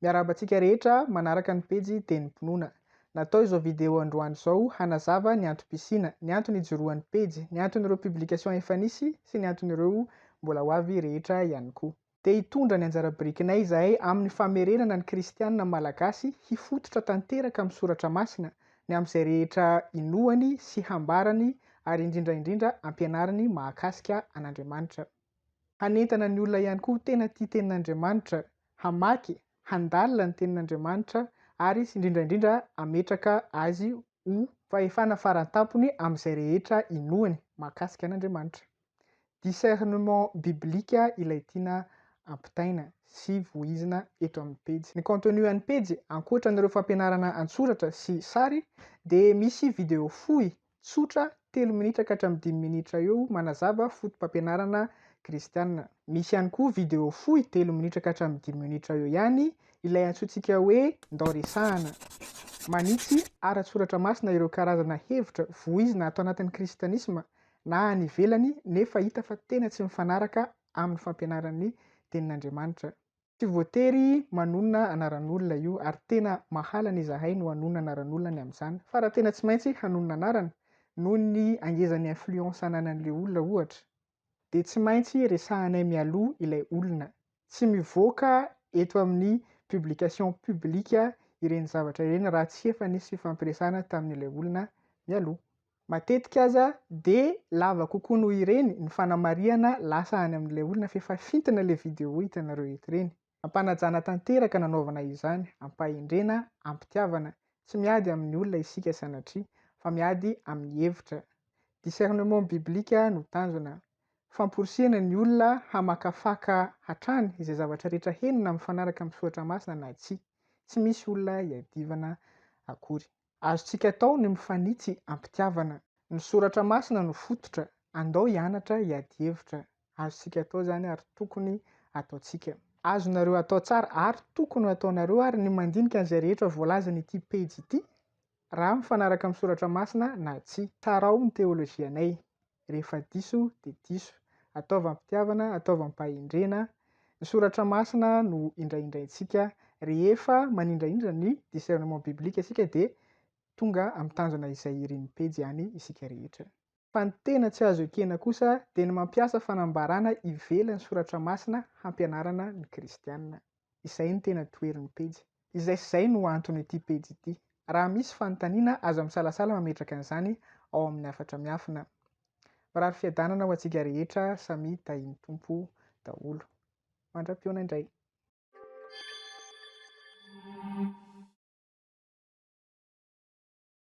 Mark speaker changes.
Speaker 1: Miarabantsika rehetra manaraka ny pejy teny pinona. Natao izao vidéo androany izao hanazava ny antom-pisiana, ny antony ijoroan'ny pejy, ny anton'ireo publication efa nisy sy ny anton'ireo mbola ho avy rehetra ihany koa. Te hitondra ny anjara birikinay izahay amin'ny famerenana ny Kristianina malagasy hifototra tanteraka amin'ny Soratra Masina, ny amin'izay rehetra inoan'ny sy hambarany ary indrindra ampianarany mahakasika an'Andriamanitra. Hanentana ny olona ihany koa tena tia Tenin'Andriamanitra hamaky, handalina ny Tenin'Andriamanitra ary indrindra ametraka azy ho fahefana faran-tampony amin'izay rehetra inoan'ny mahakasika an'Andriamanitra. Discernement biblika ilay tiana ampitaina sy voizina eto amin'ny pejy. Ny contenu an'ny pejy ankoatran'ireo fampianarana an-tsoratra sy sary dia misy vidéo fohy tsotra 3 minitra ka hatramin'ny 5 minitra eo manazava fotom-pampianarana Kristianina. Misy ihany koa vidéo fohy 3 minitra ka hatramin'ny 10 minitra eo ihany ilay antsointsika hoe ndao resahana. Manitsy ara-tsoratra masina ireo karazana hevitra voizina atao anatin'ny kristianisma na any ivelany nefa hita fa tena tsy mifanaraka amin'ny fampianaran'ny Tenin'Andriamanitra. Tsy voatery manonona anaran'olona io ary tena mahalana izahay no hanonona anaran'olona ny amin'izany. Fa raha tena tsy maintsy hanonona anarana noho ny angezan'ny influence ananan'ilay olona ohatra, dia tsy maintsy resahanay mialoha ilay olona. Tsy mivoaka eto amin'ny publication publika ireny zavatra ireny raha tsy efa nisy fifampiresahana tamin'ilay olona mialoha. Matetika aza dia lava kokoa noho ireny ny fanamariana lasa any amin'ilay olona fa efa fintina ilay vidéo hitanareo eto ireny. Ampanajana tanteraka nanaovana izany, ampahendrena, ampitiavana, tsy miady amin'ny olona isika sanatria fa miady amin'ny hevitra. Discernement biblika no tanjona. Famporisihana ny olona hamakafaka hatrany izay zavatra rehetra henona mifanaraka amin'ny Soratra Masina na tsia. Tsy misy olona hiadivana akory. Azontsika atao ny mifanitsy ampitiavana. Ny Soratra Masina no fototra, andao hianatra hiady hevitra. Azontsika atao zany ary tokony ataontsika. Azonareo atao tsara ary tokony ataonareo ary ny mandinika an'izay rehetra voalaza n'ity pejy ity raha mifanaraka amin'ny Soratra Masina na tsia. Tsara ao ny teolozianay. Rehefa diso dia diso. Ataova ampitiavana, ataova ampahendrena. Ny Soratra Masina no indraindraintsika rehefa manindraindra ny discernement biblika isika dia tonga amin'ny tanjona izay ireny pejy ihany isika rehetra. Fa ny tena tsy azo ekena kosa dia ny mampiasa fanambarana ivelan'ny Soratra Masina hampianarana ny Kristianina. Izay ny tena toerin'ny pejy. Izay sy izay no anton'ity pejy ity. Raha misy fanontaniana aza misalasala mametraka an'izany ao amin'ny hafatra miafina. Marary fiadanana ho antsika rehetra samy tahiny tompo daholo. Mandram-pionana indray.